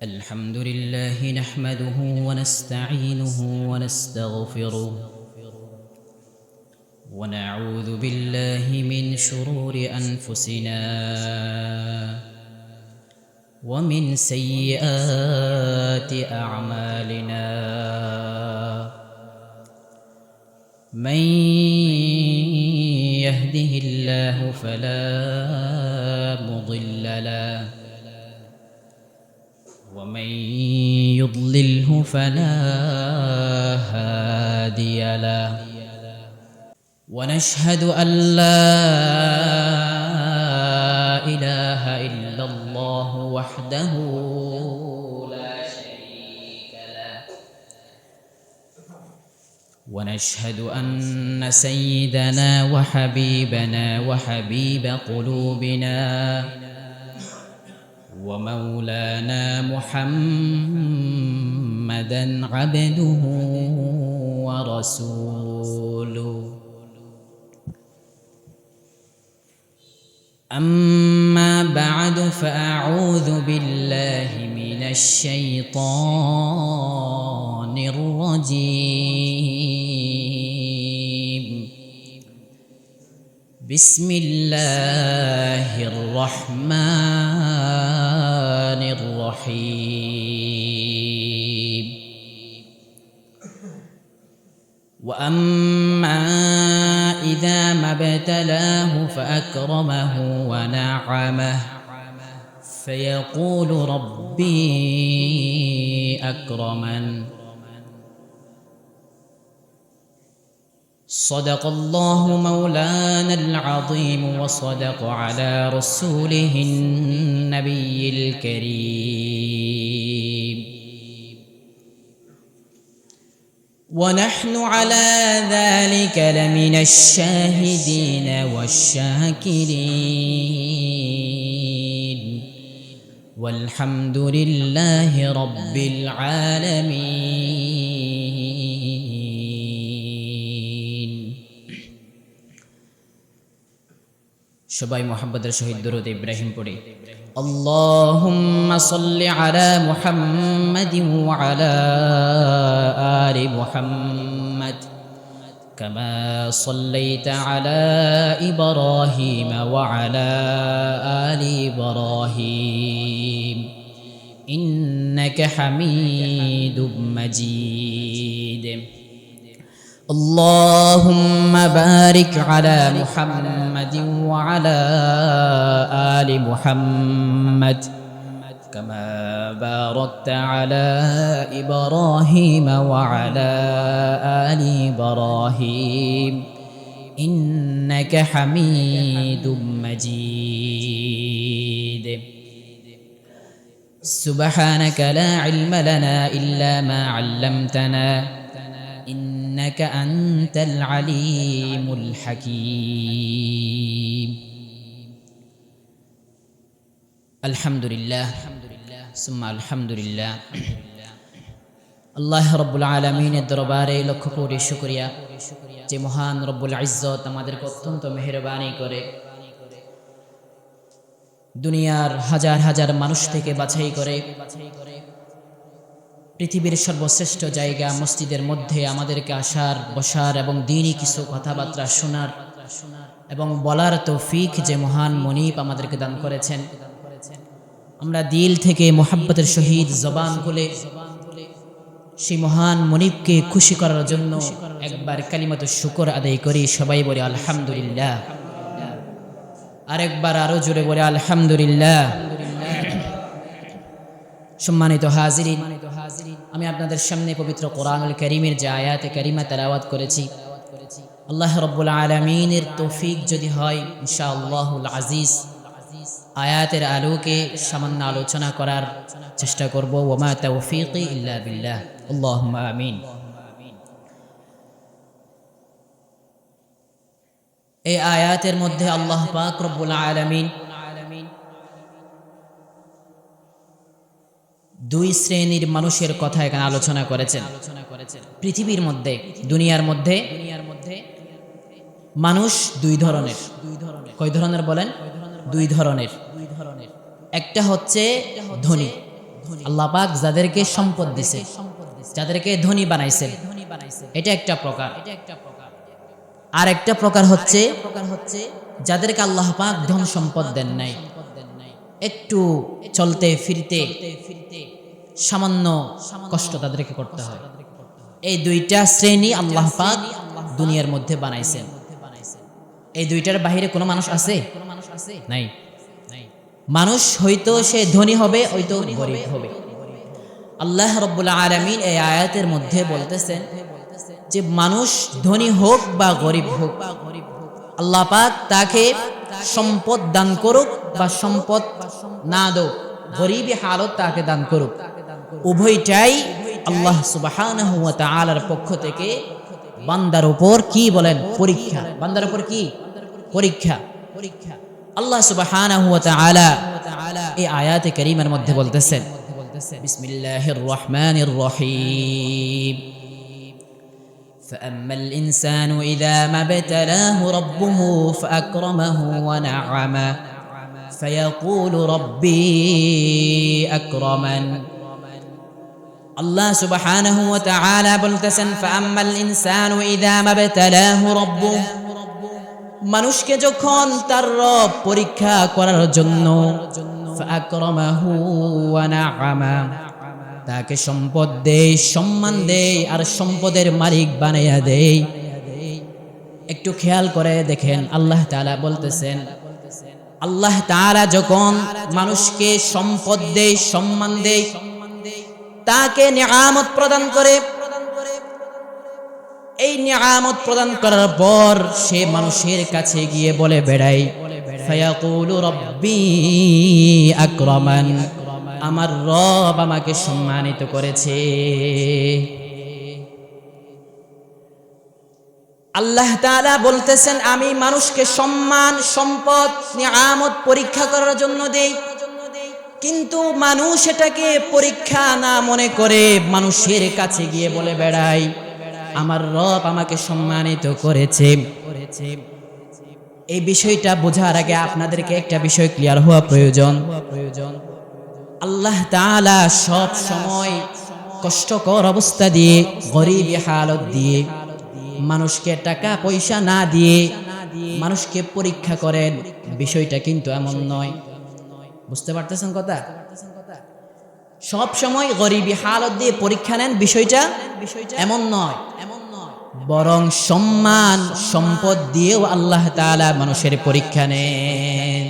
الحمد لله نحمده ونستعينه ونستغفره ونعوذ بالله من شرور أنفسنا ومن سيئات أعمالنا من يهده الله فلا مضل له ومن يضلله فلا هادي له ونشهد أن لا إله إلا الله وحده لا شريك له ونشهد أن سيدنا وحبيبنا وحبيب قلوبنا ومولانا محمدًا عبده ورسوله أما بعد فأعوذ بالله من الشيطان الرجيم بسم الله الرحمن الرحيم وأما إذا ما ابتلاه فأكرمه ونعمه فيقول ربي أكرمن صدق الله مولانا العظيم وصدق على رسوله النبي الكريم ونحن على ذلك لمن الشاهدين والشاكرين والحمد لله رب العالمين সবাই মুহাম্মদের শহীদ দরুদ ইব্রাহিম পড়ি اللهم صل على محمد وعلى آل محمد كما صليت على إبراهيم وعلى آل إبراهيم إنك حميد مجيد اللهم بارك على محمد وعلى آل محمد كما باركت على إبراهيم وعلى آل إبراهيم إنك حميد مجيد سبحانك لا علم لنا إلا ما علمتنا إنك أنت العليم الحكيم الحمد لله ثم الحمد لله আল্লাহ রব্বুল আলামিনের দরবারে লক্ষ কোটি শুকরিয়া যে মহান রব্বুল ইজ্জত আমাদেরকে অত্যন্ত মেহেরবানি করে দুনিয়ার হাজার হাজার মানুষ থেকে বাছাই করে পৃথিবীর সর্বশ্রেষ্ঠ জায়গা মসজিদের মধ্যে আমাদেরকে আসার বসার এবং দ্বীনি কিছু কথাবার্তা শোনার এবং বলার তৌফিক যে মহান মনিব আমাদেরকে দান করেছেন আমরা দিল থেকে মোহাব্বতের সহিত জবান খুলে সেই মহান মনিবকে খুশি করার জন্য একবার কালিমাতু শুকর আদায় করি সবাই বলি আলহামদুলিল্লাহ আরেকবার আরো জোরে বলি আলহামদুলিল্লাহ সম্মানিত হাজিরিন আমি আপনাদের সামনে পবিত্র কোরআনুল কারীমের যে আয়াতে কারিমা তেলাওয়াত করেছি আল্লাহ রাব্বুল আলামিনের তৌফিক যদি হয় ইনশাআল্লাহুল আজিজ আয়াতের আলোকে সামান্য আলোচনা করার চেষ্টা করব ওয়া তাওফীকি ইল্লা বিল্লাহ আল্লাহুম্মা আমিন এই আয়াতের মধ্যে আল্লাহ পাক রব্বুল আলামিন দুই শ্রেণীর মানুষের কথা এখানে আলোচনা করেছেন পৃথিবীর মধ্যে দুনিয়ার মধ্যে মানুষ দুই ধরনের কয় ধরনের বলেন দুই ধরনের। একটা হচ্ছে ধনী, আল্লাহ পাক যাদেরকে সম্পদ দিছে, যাদেরকে ধনী বানাইছেন, এটা একটা প্রকার। আর একটা প্রকার হচ্ছে যাদেরকে আল্লাহ পাক ধন সম্পদ দেন নাই, একটু চলতে ফিরতে সামান্য কষ্ট তাদেরকে করতে হয়। এই দুইটা শ্রেণী আল্লাহ পাক দুনিয়ার মধ্যে বানাইছেন। এই দুইটার বাহিরে কোনো মানুষ আছে? নাই। মানুষ হয়তো সে ধনী হবে, হয়তো গরিব হবে। আল্লাহ রাব্বুল আলামিন এই আয়াতের মধ্যে বলতেছেন যে মানুষ ধনী হোক বা গরিব হোক, আল্লাহ পাক তাকে সম্পদ দান করুক বা সম্পদ না দো, গরিবী হালত তাকে দান করুক, উভয়টাই আল্লাহ সুবহানাহু ওয়া তাআলার পক্ষ থেকে বান্দার উপর কি বলেন? পরীক্ষা। বান্দার উপর কি? পরীক্ষা। আল্লাহ সুবহানাহু ওয়া তাআলা এই আয়াতে কারীমার মধ্যে বলতেছেন, বিসমিল্লাহির রহমানির রহিম, فأما الإنسان إذا ما ابتلاه ربه فأكرمه ونعمه فيقول ربي أكرمن। আল্লাহ সুবহানাহু ওয়া তাআলা বলতেছেন, فأما الإنسان إذا ما ابتلاه ربه, মানুষকে যখন তার রব পরীক্ষা করার জন্য فأكرمه ونعمه, তাকে সম্পদ দেয়, সম্মান দেয়, আর সম্পদের মালিক বানাইয়া দেয়। একটু খেয়াল করে দেখেন, আল্লাহ তাআলা বলতেছেন, আল্লাহ তাআলা যখন মানুষকে সম্পদ দেয়, সম্মান দেয়, তাকে নিয়ামত প্রদান করে, এই নিয়ামত প্রদান করার পর সে মানুষের কাছে গিয়ে বলে বেড়ায়, ফায়াকুলু রব্বি আকরামান, আমার রব আমাকে সম্মানিত করেছে। আল্লাহ তাআলা বলতেছেন, আমি মানুষকে সম্মান, সম্পদ, নিয়ামত পরীক্ষা করার জন্য দেই, কিন্তু মানুষ এটাকে পরীক্ষা না মনে করে মানুষের কাছে গিয়ে বলে বেড়ায়, আমার রব আমাকে সম্মানিত করেছে। এই বিষয়টা বোঝার আগে আপনাদেরকে একটা বিষয় ক্লিয়ার হওয়া প্রয়োজন। আল্লাহ তাআলা সব সময় কষ্টকর অবস্থা দিয়ে, গরিবী হালত দিয়ে, মানুষকে টাকা পয়সা না দিয়ে মানুষকে পরীক্ষা করেন, বিষয়টা কিন্তু এমন নয়। বুঝতে পারতেছেন কথা? সব সময় গরিবী হালত দিয়ে পরীক্ষা নেন, বিষয়টা এমন নয়। বরং সম্মান, সম্পদ দিয়েও আল্লাহ তাআলা মানুষের পরীক্ষা নেন।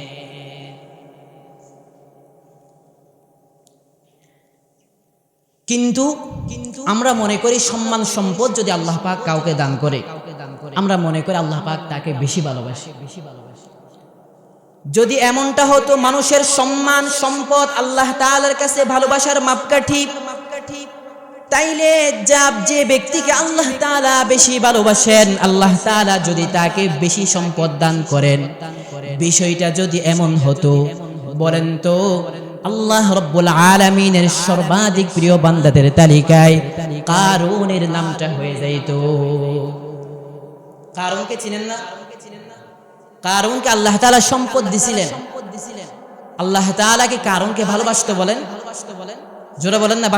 কিন্তু আমরা মনে করি সম্মান, সম্পদ যদি আল্লাহ পাক কাউকে দান করে, আমরা মনে করি আল্লাহ পাক তাকে বেশি ভালোবাসে। যদি এমনটা হতো, মানুষের সম্মান, সম্পদ আল্লাহ তাআলার কাছে ভালোবাসার মাপকাঠি, তাইলে যে ব্যক্তিকে আল্লাহ তাআলা বেশি ভালোবাসেন, আল্লাহ তাআলা যদি তাকে বেশি সম্পদ দান করেন, বিষয়টা যদি এমন হতো, বলেন তো আল্লাহ রাব্বুল আলামিনের সর্বাধিক প্রিয় বান্দাদের তালিকায় কারুনের নামটা হয়ে যাইতো। কারুনকে চিনেন না? কারুনকে আল্লাহ তাআলা সম্পদ দিছিলেন, আল্লাহ তাআলা কি কারুনকে ভালোবাসতো? বলেন, জোরে বলেন না।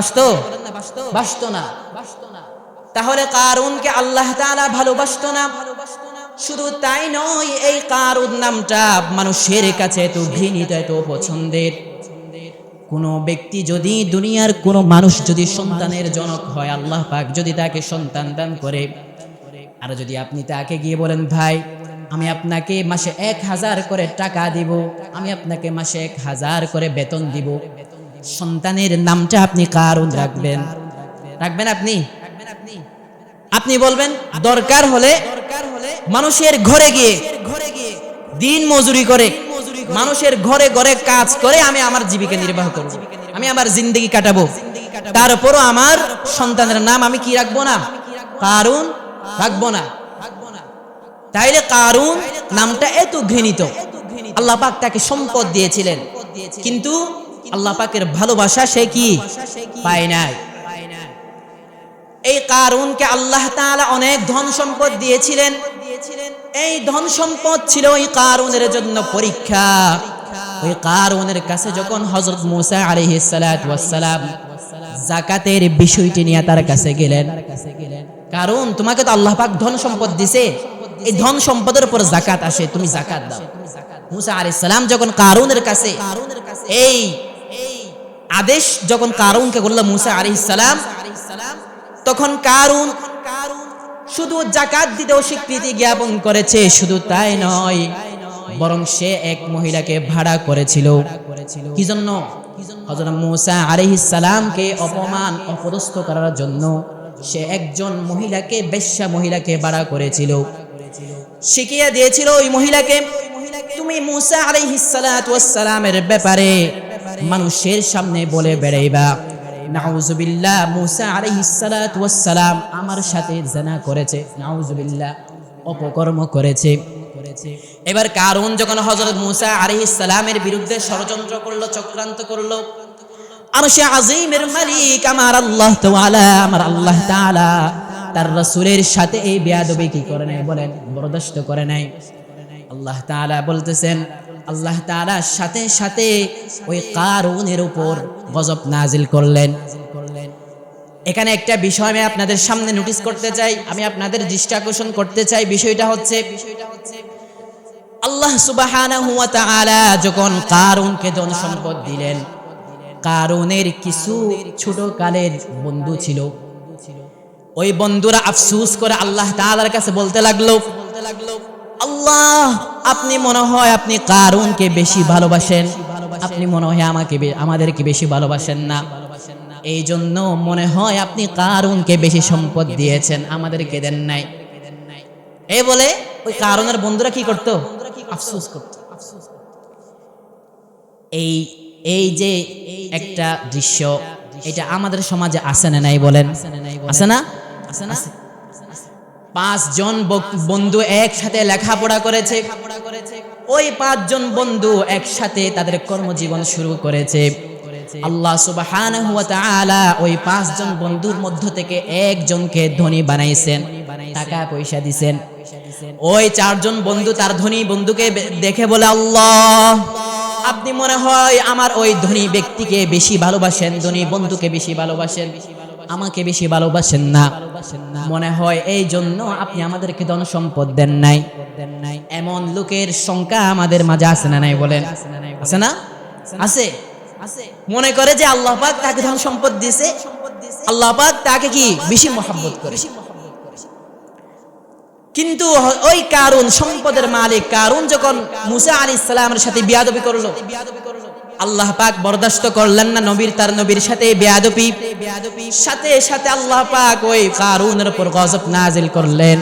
বাসতো না। তাহলে কারুনকে আল্লাহ তাআলা ভালোবাসতো না। শুধু তাই নয়, এই কারুন নামটা মানুষের কাছে এত ঘৃণিত, এত পছন্দের। কোন ব্যক্তি যদি, দুনিয়ার কোন মানুষ যদি সন্তানের জনক হয়, আল্লাহ পাক যদি তাকে সন্তান দান করে, আর যদি আপনি তাকে গিয়ে বলেন, ভাই আমি আপনাকে মাসে 1000 করে টাকা দিব, আমি আপনাকে মাসে 1000 করে বেতন দিব, সন্তানের নামটা আপনি কারুন রাখবেন? আপনি বলবেন দরকার হলে মানুষের ঘরে গিয়ে দিন মজুরি করে, মানুষের ঘরে ঘরে কাজ করে আমি আমার জীবিকা নির্বাহ করব, আমি আমার জিন্দেগি কাটাবো, তারপরও আমার সন্তানের নাম আমি কি রাখবো না? কারুন রাখবো না। তাইলে কারুন নামটা এত ঘৃণিত। আল্লাহ পাক তাকে সম্পদ দিয়েছিলেন, কিন্তু আল্লাহ পাকের ভালোবাসা সে কি পায় নাই। এই কারুনকে আল্লাহ তাআলা অনেক ধন সম্পদ দিয়েছিলেন, এই ধন সম্পদ ছিল ওই কারুনের জন্য পরীক্ষা। ওই কারুনের কাছে যখন হযরত মূসা আলাইহিস সালাতু ওয়াস সালাম যাকাতের বিষয়টি নিয়ে তার কাছে গেলেন, কারণ তোমাকে তো আল্লাহ পাক ধন সম্পদ দিয়েছে, এই ধন সম্পদের উপর যাকাত আসে, তুমি যাকাত দাও। মূসা আলাইহিস সালাম যখন কারুনের কাছে এই আদেশ যখন কারুনকে করল মূসা আলাইহিস সালাম, তখন কারুন শুধু যাকাত দিতেও স্বীকৃতি জ্ঞাপন করেছে, শুধু তাই নয় বরং সে এক মহিলাকে ভাড়া করেছিল। কি জন্য? হযরত মূসা আলাইহিস সালামকে অপমান অপদস্থ করার জন্য সে একজন মহিলাকে, বেশ্যা মহিলাকে ভাড়া করেছিল। শিখিয়ে দিয়েছিল ওই মহিলাকে, তুমি মূসা আলাইহিস সালাতু ওয়াস সালামের ব্যাপারে মানুষের সামনে বলে বেড়াইবা, নাউযুবিল্লাহ, মূসা আলাইহিস সালাতু ওয়াস সালাম আমার সাথে জিনা করেছে, নাউযুবিল্লাহ, অপকর্ম করেছে। এবার কারুন যখন হযরত মূসা আলাইহিস সালামের বিরুদ্ধে ষড়যন্ত্র করলো, চক্রান্ত করলো, আরশে আজিমের মালিক আমার আল্লাহ তাআলা, আমার আল্লাহ তাআলা তার রাসূলের সাথে এই বেয়াদবি কি করে নাই বলেন? বরদাস্ত করে নাই। আল্লাহ তাআলা বলতেছেন, আল্লাহ তাআলা সাথে সাথে ওই কারুনের উপর গজব নাজিল করলেন। এখানে একটা বিষয় আমি আপনাদের সামনে নোটিস করতে চাই, আমি আপনাদের দৃষ্টি আকর্ষণ করতে চাই। বিষয়টা হচ্ছে আল্লাহ সুবহানাহু ওয়া তাআলা যখন কারুনকে ধন সম্পদ দিলেন, কারুনের কিছু ছোট কালের বন্ধু ছিল। ওই বন্ধুরা আফসোস করে আল্লাহ তাআলার কাছে বলতে লাগলো, আল্লাহ, আপনি মনে হয় আপনি কারুনকে বেশি ভালোবাসেন, আপনি মনে হয় আমাদেরকে বেশি ভালোবাসেন না, এই জন্য মনে হয় আপনি কারুনকে বেশি সম্পদ দিয়েছেন, আমাদেরকে দেন নাই। এই বলে ওই কারুনের বন্ধুরা কি করত? আফসোস করত। এই যে একটা দৃশ্য, এটা আমাদের সমাজে আছে না নাই বলেন? আছে না? আছে না? 5 জন বন্ধু একসাথে লেখাপড়া করেছে, ওই 5 জন বন্ধু একসাথে তাদের কর্মজীবন শুরু করেছে। আল্লাহ সুবহানাহু ওয়া তাআলা ওই 5 জন বন্ধুর মধ্য থেকে একজনকে ধনী বানাইছেন, টাকা পয়সা দিবেন। ওই 4 জন বন্ধু তার ধনী বন্ধুকে দেখে বলে, আল্লাহ, আপনি মনে হয় আমার ওই ধনী ব্যক্তিকে বেশি ভালোবাসেন, ধনী বন্ধুকে বেশি ভালোবাসেন, আমাকে বেশি ভালোবাসেন না, মনে হয় এই জন্য আপনি আমাদেরকে ধন সম্পদ দেন নাই। এমন লোকের সংখ্যা আমাদের মাঝে আছে না নাই বলেন? আছে না? আছে। মনে করে যে আল্লাহ পাক তাকে ধন সম্পদ দিয়েছে, আল্লাহ পাক তাকে কি বেশি মহব্বত করে। কিন্তু ওই কারুন, সম্পদের মালিক কারুন, যখন মূসা আলাইহিস সালামের সাথে বেয়াদবি করলো, আল্লাহ পাক বরদাস্ত করলেন না তার নবীর সাথে বেয়াদবি। সাথে সাথে আল্লাহ পাক ওই কারুনের উপর গজব নাজিল করলেন।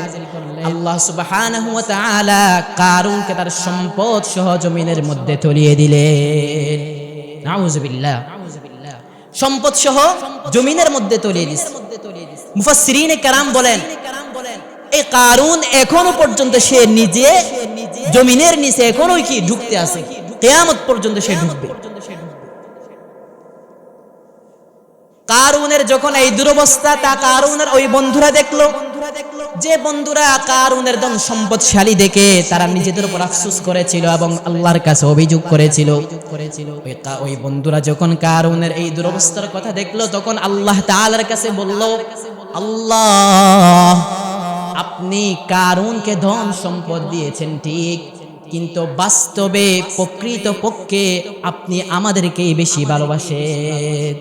আল্লাহ সুবহানাহু ওয়া তাআলা কারুনকে তার সম্পদ সহ জমিনের মধ্যে তলিয়ে দিলেন। নাউযুবিল্লাহ, সম্পদ সহ জমিনের মধ্যে তলিয়ে দিয়েছে। মুফাসসিরিনে কেরাম বলেন, এই কারুন এখনো পর্যন্ত সে নিজে জমিনের নিচে এখনোই কি ঢুকতে আছে, কিয়ামত পর্যন্ত সে ঢুকবে। কারুনের যখন এই দুরবস্থা, তা কারুনের ওই বন্ধুরা দেখলো, যে বন্ধুরা কারুনের ধন সম্পদশালী দেখে তারা নিজেদের উপর আফসোস করেছিল এবং আল্লাহর কাছে অভিযোগ করেছিল, ওই বন্ধুরা যখন কারুনের এই দুরবস্থার কথা দেখলো, তখন আল্লাহ তাআলার কাছে বলল, আল্লাহ, আপনি কারুনকে ধন সম্পদ দিয়েছেন ঠিক, কিন্তু বাস্তবে প্রকৃতপক্ষে আপনি আমাদেরকে বেশি ভালোবাসেন।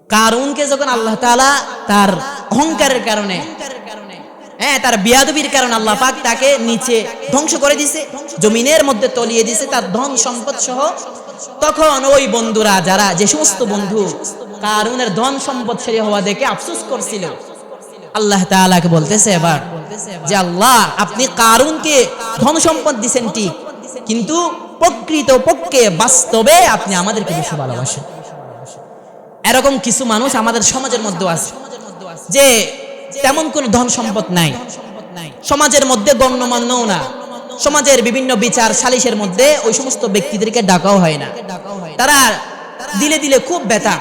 কারুনকে যখন আল্লাহ তাআলা তার অহংকারের কারণে, তার বিয়াদবির কারণে আল্লাহ পাক তাকে নিচে ধ্বংস করে দিয়েছে, জমিনের মধ্যে তলিয়ে দিয়েছে তার ধন সম্পদ সহ, তখন ওই বন্ধুরা, যারা যে সমস্ত বন্ধু কারুনের ধন সম্পদশালী হওয়া দেখে আফসোস করছিল, আল্লাহ তাআলাকে বলতেছে এবার যে, আল্লাহ, আপনি কারুনকে ধন সম্পদ দিবেন ঠিক, কিন্তু প্রকৃতপক্ষে বাস্তবে আপনি আমাদেরকে বেশি ভালোবাসেন। এরকম কিছু মানুষ আমাদের সমাজের মধ্যে আছে, যে তেমন কোনো ধন সম্পদ নাই, সমাজের মধ্যে গণ্যমান্যও না, সমাজের বিভিন্ন বিচার সালিশের মধ্যে ওই সমস্ত ব্যক্তিদেরকে ডাকাও হয় না। তারা দিলে দিলে খুব ব্যথা,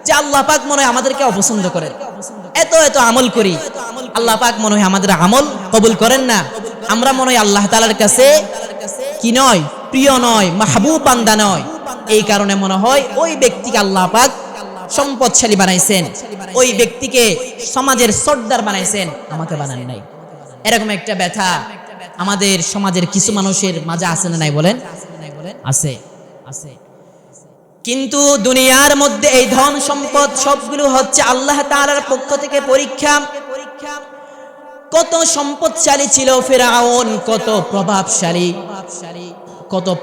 যে আল্লাহ পাক মনে হয় আমাদেরকে অপছন্দ করেন, এত এত আমল করি, আল্লাহ পাক মনে হয় আমাদের আমল কবুল করেন না। আমরা মনে হয় আল্লাহ তাআলার কাছে কি নয়, প্রিয় নয়, মাহবুব বান্দা নয়। এই কারণে মনে হয় ওই ব্যক্তিকে আল্লাহ পাক সম্পদশালী বানাইছেন, ওই ব্যক্তিকে সমাজের সর্দার বানাইছেন, আমাকে বানান নাই। এরকম একটা ব্যথা আমাদের সমাজের কিছু মানুষের মাঝে আছে না নাই বলেন? আছে, আছে। কিন্তু দুনিয়ার মধ্যে এই ধন সম্পদ সবগুলো হচ্ছে আল্লাহ তাআলার পক্ষ থেকে পরীক্ষা। কত সম্পদশালী ছিল ফিরআউন, কত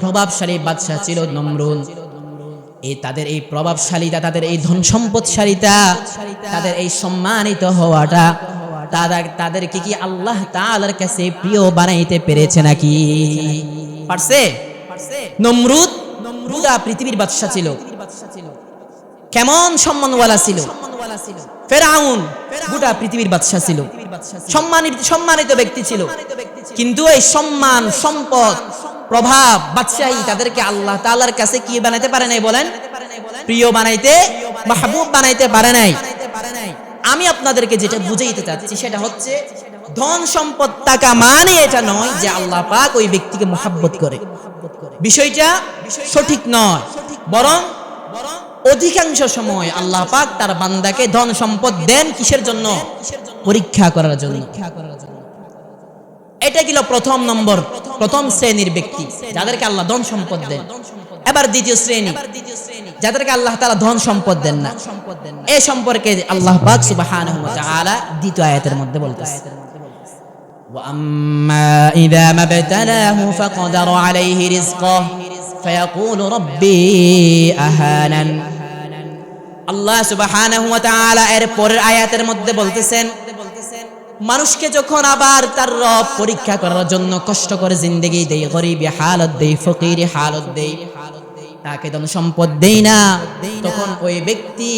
প্রভাবশালী বাদশা ছিল নমরুদ। তাদের এই প্রভাবশালীতা, তাদের এই ধন সম্পদশালীতা, তাদের এই সম্মানিত হওয়াটা তাদেরকে কি আল্লাহ তাআলার কাছে প্রিয় বানাইতে পেরেছে নাকি? পারছে? নমরুদ পুরা পৃথিবীর বাদশা ছিল, কেমন সম্মানওয়ালা ছিল। ফিরআউন গোটা পৃথিবীর বাদশা ছিল, সম্মানিত ব্যক্তি ছিল। কিন্তু এই সম্মান, সম্পদ, প্রভাব, বাদশাহী তাদেরকে আল্লাহ তাআলার কাছে কি বানাইতে পারে নাই বলেন? প্রিয় বানাইতে, মাহবুব বানাইতে পারে নাই। আমি আপনাদেরকে যেটা বুঝাইতে চাচ্ছি সেটা হচ্ছে ধন সম্পদ টাকা মানে এটা নয় যে আল্লাহ পাক ওই ব্যক্তিকে মহব্বত করে। বিষয়টা সঠিক নয়, বরং অধিকাংশ সময় আল্লাহ পাক তার বান্দাকে ধন সম্পদ দেন কিসের জন্য? পরীক্ষা করার জন্য। এটা গেল প্রথম শ্রেণীর ব্যক্তি যাদেরকে আল্লাহ ধন সম্পদ দেন। এবার দ্বিতীয় শ্রেণী যাদেরকে আল্লাহ তাআলা ধন সম্পদ দেন না। এই সম্পর্কে আল্লাহ পাক সুবহানাহু ওয়া তাআলা দ্বিতীয় আয়াতের মধ্যে বলতেছে, ওয়া আম্মা ইযা মাবতালাহু ফাকদারা আলাইহি রিজকাহু ফায়াকুলু রাব্বি আহানান। আল্লাহ সুবহানাহু ওয়া তাআলা এর পরের আয়াতের মধ্যে বলতেছেন, মানুষকে যখন আবার তার রব পরীক্ষা করার জন্য কষ্ট করে জিন্দেগি দেই, গরীবী হালত দেই, ফকিরি হালত দেই, তাকে ধন সম্পদ দেই না, তখন ওই ব্যক্তি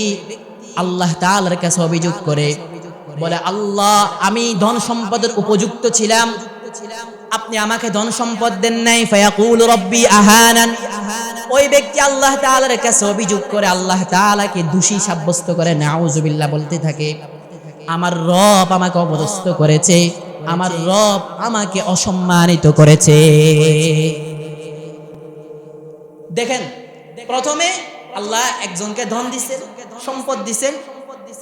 আল্লাহ তাআলার কাছে অভিযোগ করে বলে, আল্লাহ আমি ধন সম্পদের উপযুক্ত ছিলাম, আপনি আমাকে ধন সম্পদ দেন নাই। ফায়াকুলু রাব্বি আহানান। ওই ব্যক্তি আল্লাহ তাআলার কাছে অভিযোগ করে আল্লাহ তাআলাকে দোষী সাব্যস্ত করে নাউযুবিল্লাহ বলতে থাকে, আমার রব আমাকে অপদস্থ করেছে, আমার রব আমাকে অসম্মানিত করেছে। দেখেন, প্রথমে আল্লাহ একজনকে ধন দিছেন, সম্পদ দিছেন,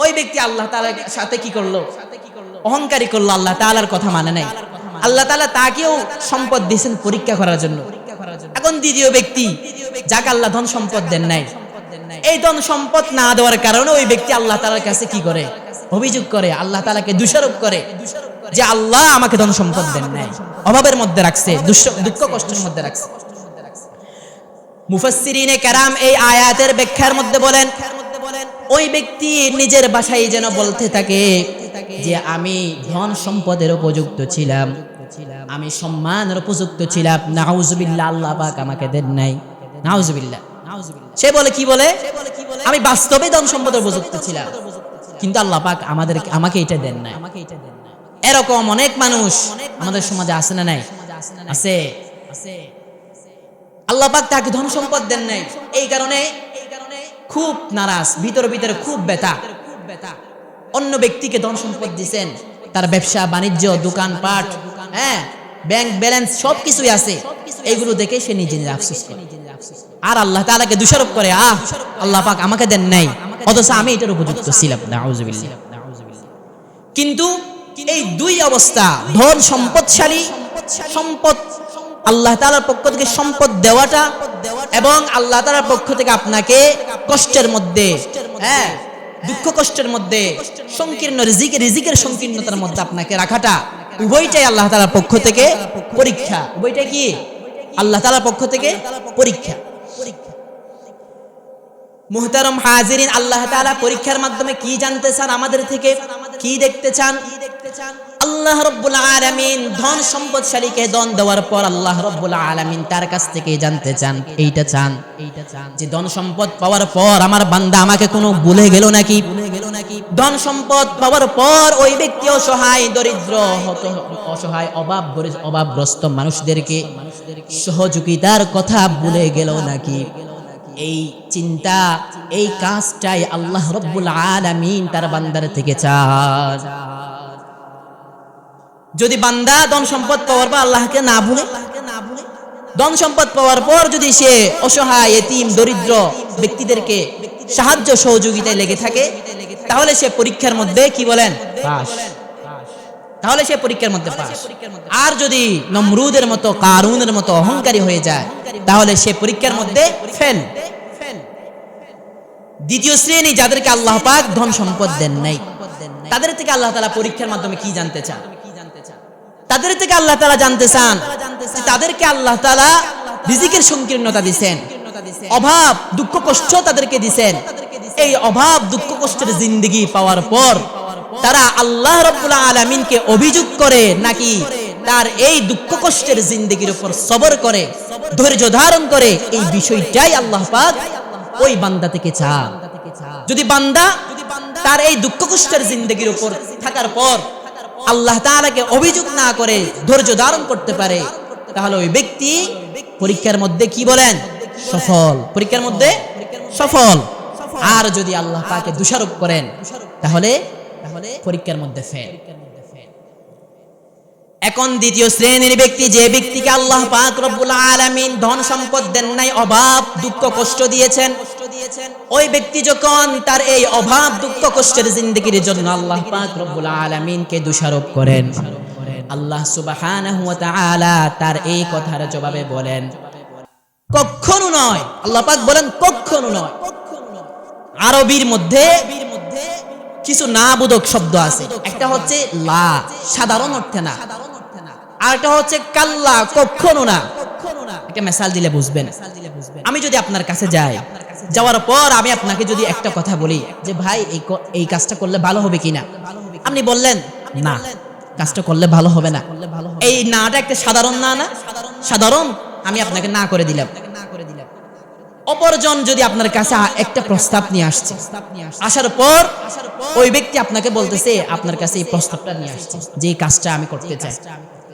ওই ব্যক্তি আল্লাহ তাআলার সাথে কি করলো? অহংকারী করলো, আল্লাহ তাআলার কথা মানে নাই। আল্লাহ তাআলা তাকেও সম্পদ দিয়েছেন পরীক্ষা করার জন্য। এখন দ্বিতীয় ব্যক্তি যাকে আল্লাহ ধন সম্পদ দেন নাই, এই ধন সম্পদ না দেওয়ার কারণে ওই ব্যক্তি আল্লাহ তাআলার কাছে কি করে? অভিযোগ করে, আল্লাহ তাআলাকে দোষারোপ করে যে আল্লাহ আমাকে ধন সম্পদ দেন নাই, অভাবের মধ্যে রাখছে, দুঃখ কষ্টের মধ্যে রাখছে। মুফাসসিরিনে কেরাম এই আয়াতের ব্যাখ্যার মধ্যে বলেন, ওই ব্যক্তি নিজের ভাষায় যেন বলতে থাকে যে আমি ধন সম্পদের উপযুক্ত ছিলাম, আমি সম্মানের উপযুক্ত ছিলাম, নাউযুবিল্লাহ আল্লাহ পাক আমাকে দেন নাই, নাউযুবিল্লাহ। সে বলে কি বলে? আমি বাস্তবে ধন সম্পদের উপযুক্ত ছিলাম, কিন্তু আল্লাহ পাক আমাকে এটা দেন নাই। এরকম অনেক মানুষ আমাদের সমাজে আছে না নাই? আছে। আল্লাহ পাক তাকে ধন সম্পদ দেন নাই, এই কারণে খুব নারাজ, ভিতরে খুব ব্যথা। অন্য ব্যক্তিকে ধন সম্পদ দিয়েছেন, তার ব্যবসা বাণিজ্য, দোকানপাট, হ্যাঁ, ব্যাংক ব্যালেন্স সবকিছুই আছে, এইগুলো দেখে সে নিজে আফসোস করে আর আল্লাহ তাআলাকে দোষারোপ করে, আল্লাহ পাক আমাকে দেন নাই, অথচ আমি এটার উপযুক্ত ছিলাম, নাউযুবিল্লাহ। কিন্তু এই দুই অবস্থা, ধন সম্পদশালী, সম্পদ আল্লাহ তাআলার পক্ষ থেকে সম্পদ দেওয়াটা এবং আল্লাহ তাআলার পক্ষ থেকে আপনাকে কষ্টের মধ্যে, হ্যাঁ, দুঃখ কষ্টের মধ্যে, সংকীর্ণ রিজিকের সংকীর্ণতার মধ্যে আপনাকে রাখাটা, উভয়টাই আল্লাহ তাআলার পক্ষ থেকে পরীক্ষা। উভয়টা কি? আল্লাহ তাআলার পক্ষ থেকে পরীক্ষা। মুহতারাম হাজিরিন, আল্লাহ তাআলা পরীক্ষার মাধ্যমে কি জানতে চান আমাদের থেকে, কি দেখতে চান? আল্লাহ রাব্বুল আলামিন ধন সম্পদশালীকে ধন দেওয়ার পর আল্লাহ রাব্বুল আলামিন তার কাছ থেকে জানতে চান, এইটা চান যে ধন সম্পদ পাওয়ার পর আমার বান্দা আমাকে কোনো ভুলে গেল নাকি? ধন সম্পদ পাওয়ার পর ওই ব্যক্তি অসহায়, দরিদ্র, অসহায়, অভাবগ্রস্ত মানুষদেরকে সহযোগিতার কথা ভুলে গেল নাকি? এই চিন্তা, এই কাজটাই আল্লাহ রাব্বুল আলামিন তার বান্দার থেকে চান। যদি বান্দা ধন সম্পদ পাওয়ার পর আল্লাহকে না ভুলে, ধন সম্পদ পাওয়ার পর যদি সে অসহায় এতিম দরিদ্র ব্যক্তিদেরকে সাহায্য সহযোগিতায় লেগে থাকে, তাহলে সে পরীক্ষার মধ্যে কি বলেন পাস, তাহলে সে পরীক্ষার মধ্যে পাস। আর যদি নমরুদের মতো কারুনের মতো অহংকারী হয়ে যায়, তাহলে সে পরীক্ষার মধ্যে ফেল। দ্বিতীয় শ্রেণী যাদেরকে আল্লাহ পাক ধন সম্পদ দেন নাই, তাদের থেকে আল্লাহ তাআলা পরীক্ষার মাধ্যমে কি জানতে চান? তাদের থেকে আল্লাহ তাআলা জানতে চান তাদেরকে আল্লাহ তাআলা রিজিকের সংকীর্ণতা দিবেন, অভাব দুঃখ কষ্ট তাদেরকে দিবেন। এই অভাব দুঃখ কষ্টের জিন্দেগি পাওয়ার পর তারা আল্লাহ রাব্বুল আলামিনকে অভিযোগ করে নাকি তার এই দুঃখ কষ্টের জিন্দেগির উপর সবর করে, ধৈর্য ধারণ করে, এই বিষয়টাই আল্লাহ পাক ওই বান্দা থেকে চান। যদি বান্দা তার এই দুঃখ কষ্টের জিন্দেগির উপর থাকার পর আল্লাহ তাআলাকে অভিযোগ না করে ধৈর্য ধারণ করতে পারে, তাহলে ওই ব্যক্তি পরীক্ষার মধ্যে কি বলেন সফল, পরীক্ষার মধ্যে সফল। আর যদি আল্লাহ পাকে দোষারোপ করেন, তাহলে পরীক্ষার মধ্যে ফেল। এখন দ্বিতীয় শ্রেণীর ব্যক্তি, যে ব্যক্তিকে আল্লাহ পাক রব্বুল আলামিন ধন সম্পদ দেন নাই, অভাব দুঃখ কষ্ট দিয়েছেন, ওই ব্যক্তি যখন তার এই অভাব দুঃখ কষ্টের জিন্দেগির জন্য আল্লাহ পাক রব্বুল আলামিনকে দোষারোপ করেন, আল্লাহ সুবহানাহু ওয়া তাআলা তার এই কথার জবাবে বলেন কখনো নয়। আল্লাহ পাক বলেন কখনো নয়। আরবির মধ্যে কিছু না বোধক শব্দ আছে, একটা হচ্ছে লা, সাধারণ অর্থে না, আর একটা হচ্ছে কাল্লা, কখনো না। একটা মিসাল দিলে বুঝবেন। আমি যদি আপনার কাছে যাই, যাওয়ার পর আমি আপনাকে যদি একটা কথা বলি যে ভাই এই কাজটা করলে ভালো হবে কিনা, আপনি বললেন না, কাজটা করলে ভালো হবে না, এই নাটা একটা সাধারণ না, না সাধারণ, আমি আপনাকে না করে দিলাম। অপরজন যদি আপনার কাছে একটা প্রস্তাব নিয়ে আসছে, আসার পর ওই ব্যক্তি আপনাকে বলতেছে আপনার কাছে এই প্রস্তাবটা নিয়ে আসছে যে এই কাজটা আমি করতে চাই,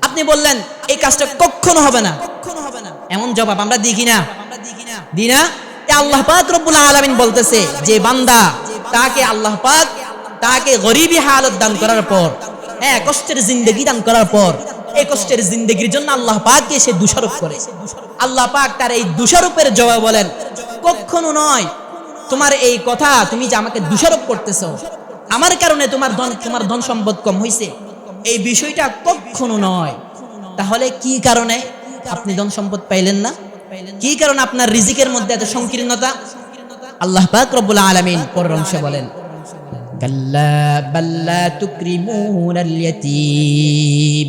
আপনি বললেন এই কাজটা কখনো হবে না, এমন জবাব আমরা দিই কিনা? দিই না? আল্লাহ পাক রব্বুল আলামিন বলতেছে যে বান্দা তাকে আল্লাহ পাক তাকে গরিবী হালত দান করার পর, কষ্টের জিন্দেগি দান করার পর, এই কষ্টের জিন্দেগির জন্য আল্লাহ পাককে সে দোষারোপ করে। আল্লাহ পাক তার এই দোষারোপের জবাব বলেন কখনো নয়। তোমার এই কথা, তুমি যে আমাকে দোষারোপ করতেছো, আমার কারণে তোমার ধন সম্পদ কম হইছে, এই বিষয়টা কখনো নয়। তাহলে কি কারণে আপনি ধন সম্পদ পাইলেন না? কি কারণে আপনার রিজিকের মধ্যে এত সংকীর্ণতা? আল্লাহ পাক রব্বুল আলামিন পরের অংশে বলেন কাল্লা বাল্লা তুকরিমুনাল ইয়াতীম।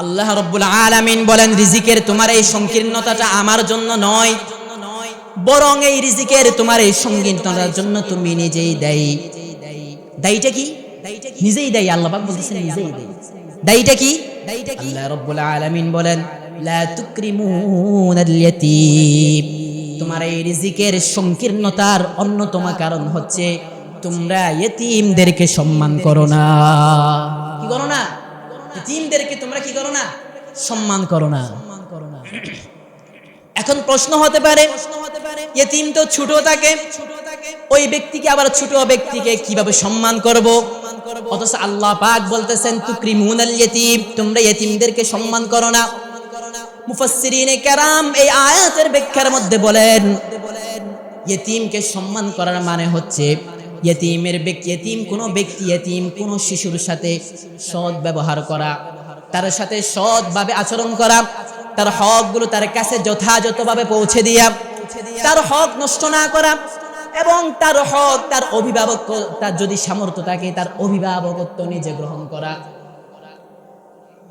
আল্লাহ রব্বুল আলামিন বলেন রিজিকের তোমার এই সংকীর্ণতাটা আমার জন্য নয়, বরং এই রিজিকের তোমার এই সংকীর্ণতার জন্য তুমি নিজেই দায়ী। দায়ীটা কি? নিজেই দায়ী। আল্লাহ পাক বলতেছেন নিজেই দায়ী। দায়ীটা কি? আল্লাহ রব্বুল আলামিন বলেন লা তুকরিমুনাল ইয়াতীম। তোমার এই রিজিকের সংকীর্ণতার অন্যতম কারণ হচ্ছে তোমরা ইতিমদেরকে সম্মান করো না। কি করো না? ইতিমদেরকে তোমরা কি করো না? সম্মান করো না। এখন প্রশ্ন হতে পারে ইতিম তো ছোট থাকে, ওই ব্যক্তিকে আবার ছোট ব্যক্তিকে কিভাবে সম্মান করব? অথচ আল্লাহ পাক বলতেছেন তুকরিমুনাল ইয়াতীম, তোমরা ইতিমদেরকে সম্মান করো না। মুফাসসিরিনে কেরাম এই আয়াতের ব্যাখ্যার মধ্যে বলেন ইতিমকে সম্মান করার মানে হচ্ছে ইতিম কোনো শিশুর সাথে সৎ ব্যবহার করা, তার সাথে সৎভাবে আচরণ করা, তার হকগুলো তার কাছে যথাযথভাবে পৌঁছে দিয়া, তার হক নষ্ট না করা, এবং তার হক তার অভিভাবক, তার যদি সামর্থ্য থাকে তার অভিভাবকত্ব নিজে গ্রহণ করা।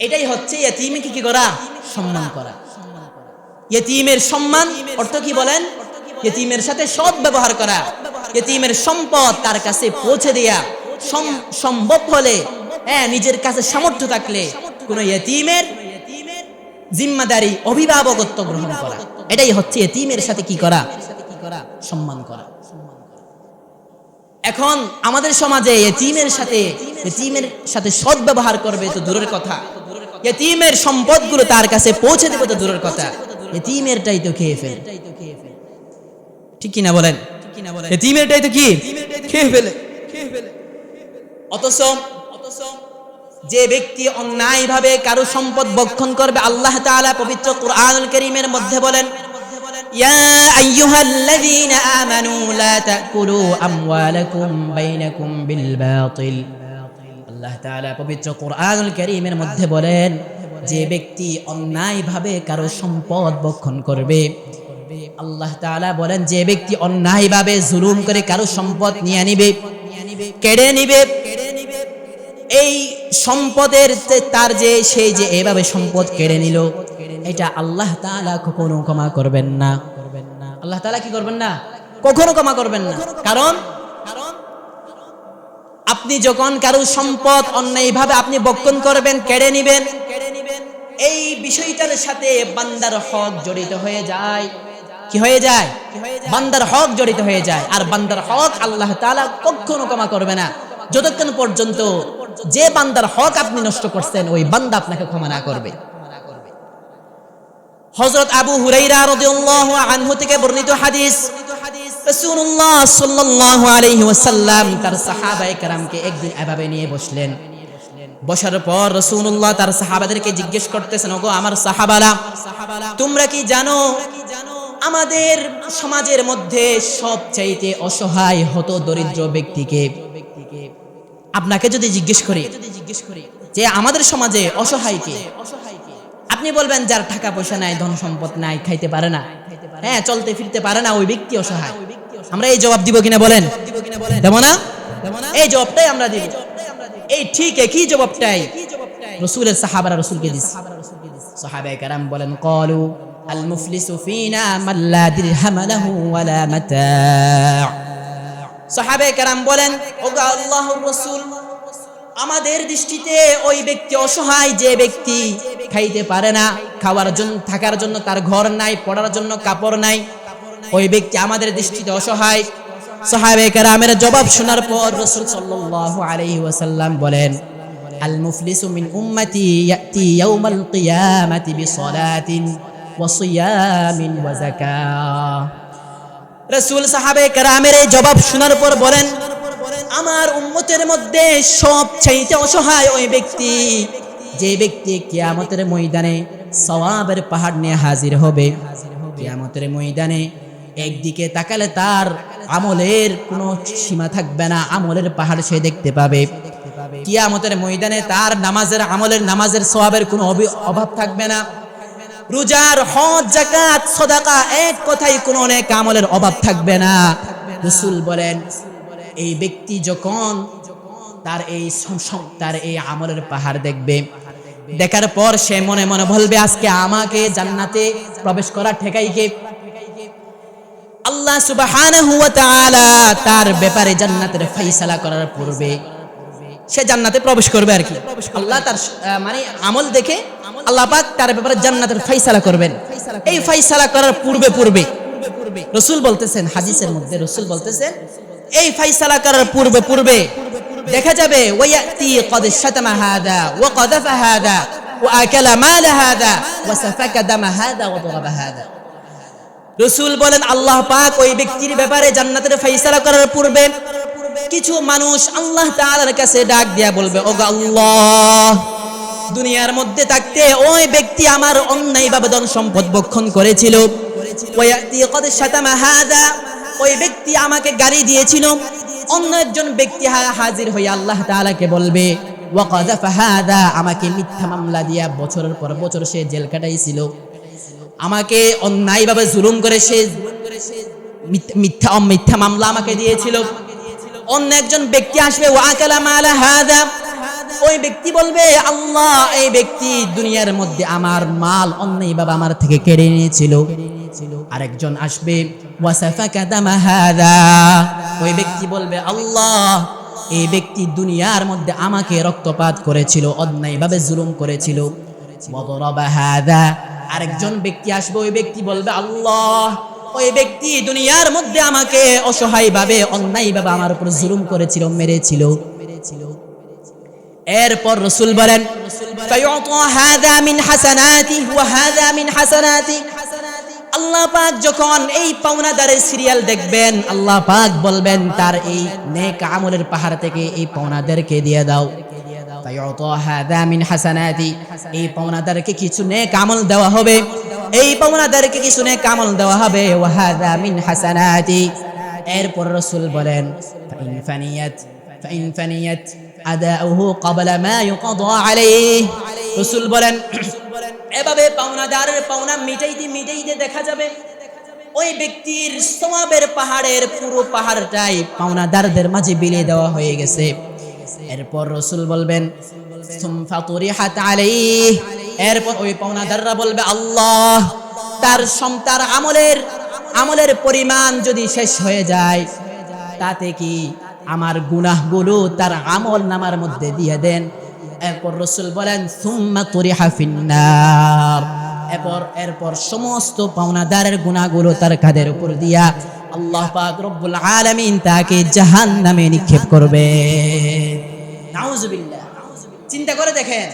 এটাই হচ্ছে ইতিমকে কি করা? সম্মান করা। ইতিমের সম্মান অর্থ কি বলেন? ইতিমের সাথে সৎ ব্যবহার করা, ইতিমের সম্পদ তার কাছে পৌঁছে দেয়া, সম্ভব হলে নিজের কাছে সামর্থ্য থাকলে কোন ইতিমের জিম্মাদারি অভিভাবকত্ব গ্রহণ করা। এটাই হচ্ছে ইতিমের সাথে কি করা? সম্মান করা। এখন আমাদের সমাজে ইতিমের সাথে সৎ ব্যবহার করবে তো দূরের কথা, ইতিমের সম্পদগুলো তার কাছে পৌঁছে দেবে তো দূরের কথা, ইতিমেরটাই তো খেয়ে ফেলে। ঠিক কিনা বলেন? ইতিমেরটাই তো কি খেয়ে ফেলে। অথচ যে ব্যক্তি অন্যায়ভাবে কারো সম্পদ ভক্ষণ করবে, আল্লাহ তাআলা পবিত্র কুরআনুল কারীমের মধ্যে বলেন, ইয়া আইয়ুহাল্লাযীনা আমানু লা তাকুলু আমওয়ালাকুম বাইনাকুম বিল বাতিল। আল্লাহ তাআলা পবিত্র কুরআনুল কারীমের মধ্যে বলেন, যে ব্যক্তি অন্যায়ভাবে কারো সম্পদ ভক্ষণ করবে, আল্লাহ তাআলা বলেন যে ব্যক্তি অন্যায়ভাবে জুলুম করে কারো সম্পদ নিয়ে নিবে, কেড়ে নিবে, এই সম্পদের তার যে সেই যে এভাবে সম্পদ কেড়ে নিল, এটা আল্লাহ তাআলা কখনো ক্ষমা করবেন না। আল্লাহ তাআলা কি করবেন না? কখনো ক্ষমা করবেন না। কারণ আপনি যখন কারো সম্পদ অন্যায়ভাবে আপনি ভক্ষণ করবেন, কেড়ে নিবেন, এই বিষয়টার সাথে বান্দার হক জড়িত হয়ে যায়। কি হয়ে যায়? বান্দার হক জড়িত হয়ে যায়। আর বান্দার হক আল্লাহ তাআলা কখনো ক্ষমা করবে না যতক্ষণ পর্যন্ত যে বান্দার হক আপনি নষ্ট করছেন ওই বান্দা আপনাকে ক্ষমা না করবে। হযরত আবু হুরায়রা রাদিয়াল্লাহু আনহু থেকে বর্ণিত হাদিস, রাসূলুল্লাহ সাল্লাল্লাহু আলাইহি ওয়াসাল্লাম তার সাহাবায়ে কেরামকে একদিন এভাবে নিয়ে বসলেন। বসার পর রাসূলুল্লাহ তার সাহাবাদেরকে জিজ্ঞেস করতেছেন, ওগো আমার সাহাবারা, তোমরা কি জানো আমাদের সমাজের মধ্যে সবচাইতে অসহায় হত দরিদ্র ব্যক্তিকে? আপনাকে যদি জিজ্ঞেস করি যে আমাদের সমাজে অসহায় কে, আপনি বলবেন যার টাকা পয়সা নাই, ধন সম্পদ নাই, খাইতে পারে না, হ্যাঁ চলতে ফিরতে পারে না, ওই ব্যক্তি অসহায়। আমরা এই জবাব দিব কিনা বলেন? দেব না? এই জবাবটাই আমরা দিব। এই ঠিক একই জবাবটাই রাসূলের সাহাবারা রাসূলকে দিয়েছে। সাহাবায়ে কেরাম বলেন, ক্বালু আল মুফলিসু ফিনা মান লা দিরহাম লাহু ওয়ালা মাতা'। সাহাবায়ে কেরাম বলেন, ওগো আল্লাহর রাসূল, আমাদের দৃষ্টিতে ওই ব্যক্তি অসহায় যে ব্যক্তি খাইতে পারে না, খাওয়ার জন্য থাকার জন্য তার ঘর নাই, পড়ার জন্য কাপড় নাই, ওই ব্যক্তি আমাদের দৃষ্টিতে অসহায়। সাহাবায়ে কেরামের জবাব শোনার পর রাসূল সাল্লাল্লাহু আলাইহি ওয়াসাল্লাম বলেন, আল মুফলিসু মিন উম্মতি ইয়াতি ইয়াউমাল কিয়ামাতি বিসসালাতিন ওয়া সিয়ামিন ওয়া যাকাহ। রাসূল সাহাবায়ে কেরামের এই জবাব শোনার পর বলেন, আমার উম্মতের মধ্যে সবচেয়ে অসহায় ওই ব্যক্তি যে ব্যক্তি কিয়ামতের ময়দানে সওয়াবের পাহাড় নিয়ে হাজির হবে। কিয়ামতের ময়দানে একদিকে তাকালে তার আমলের কোনো সীমা থাকবে না, আমলের পাহাড় সে দেখতে পাবে। কিয়ামতের ময়দানে তার নামাজের সওয়াবের কোনো অভাব থাকবে না। রোজার, হজ, যাকাত, সাদাকা, এক কথাই কোনো অনেক আমলের অভাব থাকবে না। রাসূল বলেন, এই ব্যক্তি যখন তার এই আমলের পাহাড় দেখবে, দেখার পর সে মনে মনে বলবে, আজকে আমাকে জান্নাতে প্রবেশ করা ঠেকাই কে? আল্লাহ সুবহানাহু ওয়া তাআলা তার ব্যাপারে জান্নাতের ফয়সালা করার পূর্বে সে জান্নাতে প্রবেশ করবে আর কি। আল্লাহ তার মানে আমল দেখে আল্লাহ পাক তার ব্যাপারে জান্নাতের ফয়সালা করবেন। এই ফয়সালা করার পূর্বে রাসূল বলতেছেন, হাদিসের মধ্যে রাসূল বলতেছেন, এই ফয়সালা করার পূর্বে দেখা যাবে, ওয়ায়াতি ক্বাদ শাতামা হাদা ওয়া কাযাফা হাদা ওয়া আকালা মাল হাদা ওয়া সাফাকা দামা হাদা ওয়া দারাবা হাদা। রাসূল বলেন, আল্লাহ পাক ওই ব্যক্তির ব্যাপারে জান্নাতের ফয়সালা করার পূর্বে কিছু মানুষ আল্লাহ তাআলার কাছে ডাক দিয়া বলবে, ওগো আল্লাহ, দুনিয়ার মধ্যে থাকতে ওই ব্যক্তি আমার অন্যায়ভাবে ধন সম্পদ ভক্ষণ করেছিল। ওয়ায়াতি ক্বাদ শাতামা হাদা, ওই ব্যক্তি আমাকে গালি দিয়েছিল। অন্য একজন ব্যক্তি হাজির হয়ে আল্লাহ তাআলাকে বলবে, ওয়া কাযাফা হাদা, আমাকে মিথ্যা মামলা দিয়া বছরের পর বছর সে জেল কাটাইছিল, আমাকে অন্যায়ভাবে জুলুম করে সে মিথ্যা মামলা আমাকে দিয়েছিল। অন্য একজন ব্যক্তি আসবে, ওয়া আকালা মাল হাদা, ওই ব্যক্তি বলবে, আল্লাহ, এই ব্যক্তি দুনিয়ার মধ্যে আমার মাল অন্যায়ভাবে আমার থেকে কেড়ে নিয়েছিল। আরেকজন আসবে, ওয়া সাফাকা দামা হাদা, ওই ব্যক্তি বলবে, আল্লাহ, এই ব্যক্তি দুনিয়ার মধ্যে আমাকে রক্তপাত করেছিল, অন্যায়ভাবে জুলুম করেছিল। ওয়া দারাবা হাদা, আরেকজন ব্যক্তি আসবে, ওই ব্যক্তি বলবে, আল্লাহ, ওই ব্যক্তি দুনিয়ার মধ্যে আমাকে অসহায়ভাবে অন্যায়ভাবে আমার উপর জুলুম করেছিল, মেরেছিল। এরপর রাসূল বলেন, ফায়ুতা হাদা মিন হাসানাতি ওয়া হাদা মিন হাসানাতি। আল্লাহ পাক যখন এই পাওনাদারের সিরিয়াল দেখবেন, আল্লাহ পাক বলবেন, তার এই নেক আমলের পাহাড় থেকে এই পাওনাদারকে দিয়ে দাও। ফায়ুতা হাযা মিন হাসানাতি, এই পাওনাদারকে কিছু নেক আমল দেওয়া হবে, এই পাওনাদারকে কিছু নেক আমল দেওয়া হবে। ওয়া হাযা মিন হাসানাতি, এরপর রাসূল বলেন ফাইন ফানিয়াত আদাউহু ক্বাবলা মা ইউকদা আলাইহি, রাসূল বলেন এভাবে পাওনাদারের পাওনা মিটাইতে দেখা যাবে ওই ব্যক্তির সওয়াবের পাহাড়ের পুরো পাহাড়টাই পাওনাদারদের মাঝে বিলিয়ে দেওয়া হয়ে গেছে। এরপর রাসূল বলবেন সুমফা তুরিহাত আলাইহি, এরপর ওই পাওনাদাররা বলবে আল্লাহ তার আমলের পরিমাণ যদি শেষ হয়ে যায় তাতে কি আমার গুনাহগুলো তার আমল নামার মধ্যে দিয়ে দেন। এরপর রাসূল বলেন সুম্মা তুরিহা ফিন্নার, এরপর সমস্ত পাওনাদারের গুনাহগুলো তার কাঁধের উপর দিয়া আল্লাহ পাক রব্বুল আলামিন তাকে জাহান্নামে নিক্ষেপ করবে। নাউজুবিল্লাহ। চিন্তা করে দেখেন,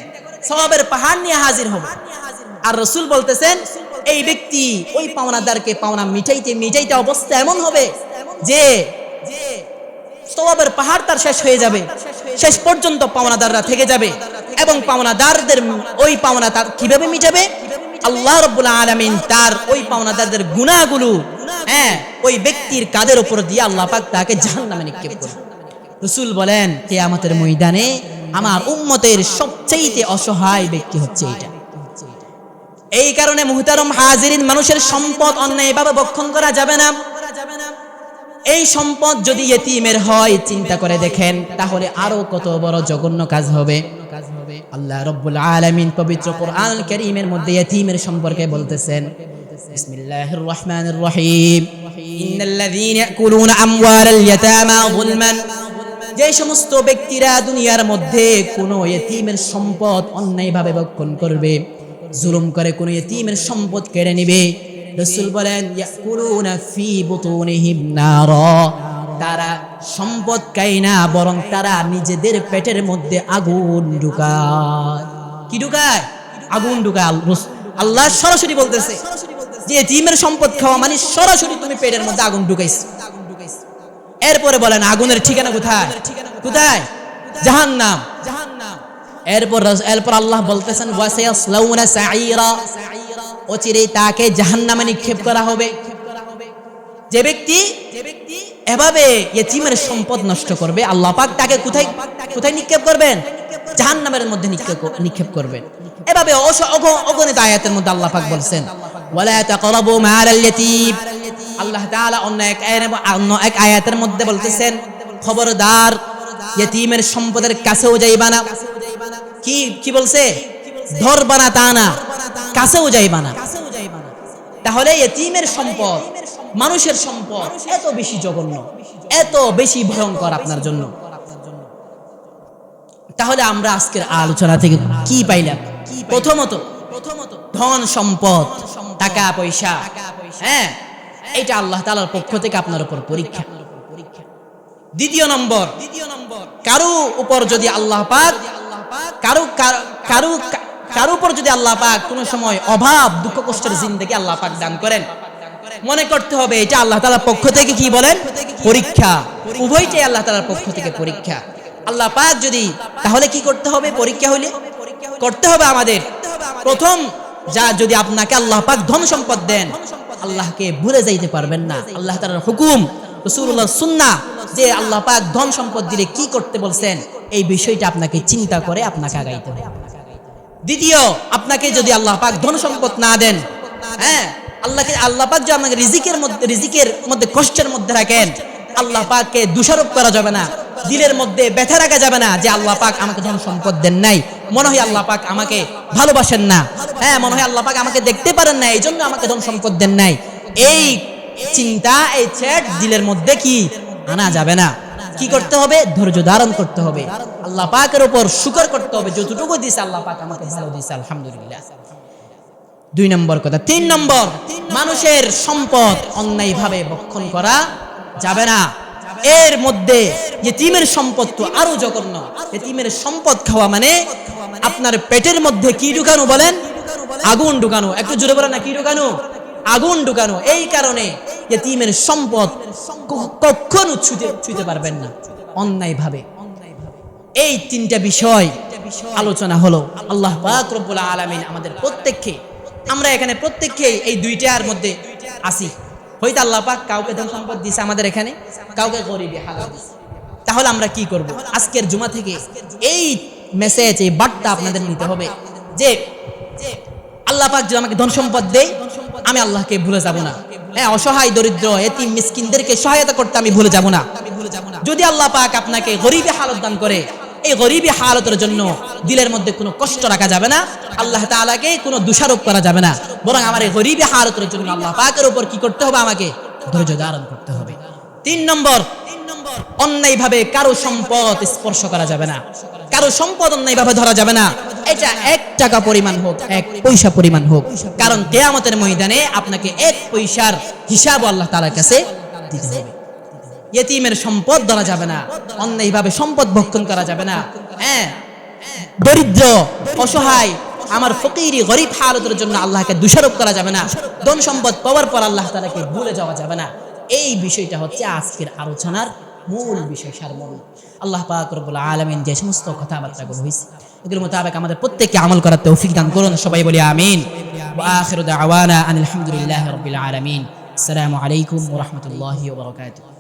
সওয়াবের পাহাড় নিয়ে হাজির হবে, আর রাসূল বলতেছেন এই ব্যক্তি ওই পাওনাদারকে পাওনা মিটাইতে অবস্থা এমন হবে যে সওয়াবের পাহাড় তার শেষ হয়ে যাবে, শেষ পর্যন্ত পাওনাদাররা থেকে যাবে, এবং পাওনাদারদের ওই পাওনা তার কিভাবে মিটাবে? আল্লাহ রাব্বুল আলামিন তার ওই পাওনাদারদের গুনাহগুলো ওই ব্যক্তির কাঁধের উপর দিয়ে আল্লাহ পাক তাকে জাহান্নামে নিক্ষেপ করবে। রাসূল বলেন কিয়ামতের ময়দানে আমার উম্মতের সবচেয়ে অসহায় ব্যক্তি হচ্ছে এটা। এই কারণে মুহতারম হাজিরিন, মানুষের সম্পদ অন্যায়ভাবে ভক্ষণ করা যাবে না। এই সম্পদ যদি ইয়েতিমের হয়, চিন্তা করে দেখেন তাহলে আরো কত বড় জঘন্য কাজ হবে। আল্লাহ রাব্বুল আলামিন পবিত্র কোরআন কারীমের মধ্যে ইয়েতিমের সম্পর্কে বলতেছেন, বিসমিল্লাহির রহমানির রহিম, ইন্নাল্লাযীনা ইয়াকুলুনা আমওয়ালাল ইয়াতামা যুলমান, যে সমস্ত ব্যক্তিরা দুনিয়ার মধ্যে কোনো ইয়েতিমের সম্পদ অন্যায়ভাবে ভক্ষণ করবে, জুলুম করে কোনো ইয়েতিমের সম্পদ কেড়ে নেবে, রাসূল বলেন ইয়াকুলুনা ফি বুতুনিহিম নারা, তারা সম্পদ খায় না বরং তারা নিজেদের পেটের মধ্যে আগুন ঢুকায়। কি ঢুকায়? আগুন ঢুকায়। আল্লাহ সরাসরি বলতেছে যে ইয়েতিমের সম্পদ খাওয়া মানে সরাসরি তুমি পেটের মধ্যে আগুন ঢুকাইছো। এরপরে বলেন আগুনের ঠিকানা কোথায়? কোথায়? জাহান্নাম। এরপর আল্লাহ বলতেছেন ওয়াসায়াসলাউনা সাঈরা, অচিরেই তাকে জাহান্নামে নিক্ষেপ করা হবে। যে ব্যক্তি এভাবে ইয়েতিমের সম্পদ নষ্ট করবে, আল্লাহ পাক তাকে কোথায় নিক্ষেপ করবেন? জাহান্নামের মধ্যে নিক্ষেপ করবেন। এভাবে অগণিত আয়াতের মধ্যে আল্লাহ পাক বলছেন ওয়ালা তাকরাবু মালাল ইয়াতীম, আল্লাহ তাআলা অন্য এক আয়াতের মধ্যে বলতেছেন খবরদার ইয়েতিমের সম্পদের কাছেও যাইবা না। কি বলছে? ধরবা না তা না, কাছেও যাইবা না। তাহলে ইয়েতিমের সম্পদ, মানুষের সম্পদ এত বেশি জঘন্য, এত বেশি ভয়ঙ্কর আপনার জন্য। তাহলে আমরা আজকের আলোচনা থেকে কি পাইলাম? প্রথমত ধন সম্পদ, টাকা পয়সা, এটা আল্লাহ তাআলার পক্ষ থেকে আপনার উপর পরীক্ষা। দ্বিতীয় নম্বর, কারো উপর যদি আল্লাহ পাক কারো উপর যদি আল্লাহ পাক কোন সময় অভাব দুঃখ কষ্টের জিন্দেগি আল্লাহ পাক দান করেন, মনে করতে হবে এটা আল্লাহ তাআলার পক্ষ থেকে কি বলেন? পরীক্ষা। উভয়টাই আল্লাহ তাআলার পক্ষ থেকে পরীক্ষা। আল্লাহ পাক যদি, তাহলে কি করতে হবে? পরীক্ষা হইলে করতে হবে আমাদের প্রথম যদি আপনাকে আল্লাহ পাক ধন সম্পদ দেন, আল্লাহকে ভুলে যাইতে পারবেন না। আল্লাহ তাআলার হুকুম, রাসূলুল্লাহ সুন্নাহ, যে আল্লাহ পাক ধন সম্পদ দিলে কি করতে বলছেন, এই বিষয়টা আপনাকে চিন্তা করে আপনাকে আগাইতে হবে। দ্বিতীয়, আপনাকে যদি আল্লাহ পাক ধন সম্পদ না দেন, আল্লাহ পাক যদি আপনাকে রিজিকের মধ্যে কষ্টের মধ্যে রাখেন, আল্লাহ পাককে দোষারোপ করা যাবে না, দিলের মধ্যে ব্যথা রাখা যাবে না যে আল্লাহ পাক আমাকে ধন সম্পদ দেন নাই, মনে হয় আল্লাহ পাক আমাকে ভালোবাসেন না, মনে হয় আল্লাহ পাক আমাকে দেখতে পারেন না, এই জন্য আমাকে ধন সম্পদ দেন নাই। এই চিন্তা, এই চ্যাট দিলের মধ্যে কি আনা যাবে না। কি করতে হবে? ধৈর্য ধারণ করতে হবে, আল্লাহ পাকের উপর শুকর করতে হবে, যতটুকু দিয়েছে আল্লাহ পাক আমাকে ভালো দিয়েছে, আলহামদুলিল্লাহ। 2 নম্বর কথা। 3 নম্বর, মানুষের সম্পদ অন্যায়ভাবে ভক্ষণ করা যাবে না। এর মধ্যে ইয়েতিমের সম্পদ তো আরো জঘন্য। ইয়েতিমের সম্পদ খাওয়া মানে আপনার পেটের মধ্যে কি ঢুকানো বলেন? আগুন ঢুকানো। একটু জোরে বলেন না, কি ঢুকানো? আগুন ঢুকানো। এই কারণে ইয়েতিমের সম্পদ কখনো ছুঁতে পারবেন না অন্যায়ভাবে। এই 3টা বিষয় আলোচনা হলো। আল্লাহ পাক রব্বুল আলামিন আমাদের প্রত্যেককে, আমরা এখানে প্রত্যেককেই এই দুইটার মধ্যে আসি। হয়তো আল্লাহ পাক কাউকে ধন সম্পদ দিছে আমাদের এখানে, কাউকে গরিবী হালাত দিছে। তাহলে আমরা কি করব? আজকের জুমা থেকে এই মেসেজ, এই বার্তা আপনাদের নিতে হবে যে আল্লাহ পাক যদি আমাকে ধন সম্পদ দেয়, আমি আল্লাহকে ভুলে যাব না। হ্যাঁ, অসহায় দরিদ্র এতিম মিসকিনদেরকে সহায়তা করতে আমি ভুলে যাব না। যদি আল্লাহ পাক আপনাকে গরিবী হালত দান করে, এই গরিবী হালতের জন্য দিলের মধ্যে কোনো কষ্ট রাখা যাবে না, আল্লাহ তাআলাকে কোনো দোষারোপ করা যাবে না, বরং আমার এই গরিবী হালতের জন্য আল্লাহ পাকের উপর কি করতে হবে? আমাকে ধৈর্য ধারণ করতে হবে। 3 নম্বর, অন্যায়ভাবে কারো সম্পদ স্পর্শ করা যাবে না, কারো সম্পদ অন্যায়ভাবে ধরা যাবে না। এটা 1 টাকা পরিমাণ হোক, 1 পয়সা পরিমাণ হোক, কারণ কিয়ামতের ময়দানে আপনাকে 1 পয়সার হিসাব আল্লাহ তাআলার কাছে দিতে হবে। ইয়েতিমের সম্পদ ধরা যাবে না, অন্যায়ভাবে সম্পদ ভক্ষণ করা যাবে না। হ্যাঁ, দরিদ্র অসহায় আমার ফকিরি গরিব হালতের জন্য আল্লাহকে দোষারোপ করা যাবে না। ধন সম্পদ পাওয়ার পর আল্লাহ তাআলাকে ভুলে যাওয়া যাবে না। এই বিষয়টা হচ্ছে আজকের আলোচনার মূল বিষয়, সারমর্ম। আল্লাহ পাক রব্বুল আলামিন যে সমস্ত কথাবার্তাগুলো হয়েছে এগুলোর মোতাবেক আমাদের প্রত্যেককে আমল করার তৌফিক দান করুন। সবাই বলি আমিন। ওয়া আখিরু দাওয়ানা আনিল হামদুলিল্লাহি রাব্বিল আলামিন। আসসালামু আলাইকুম ওয়া রাহমাতুল্লাহি ওয়া বারাকাতুহু।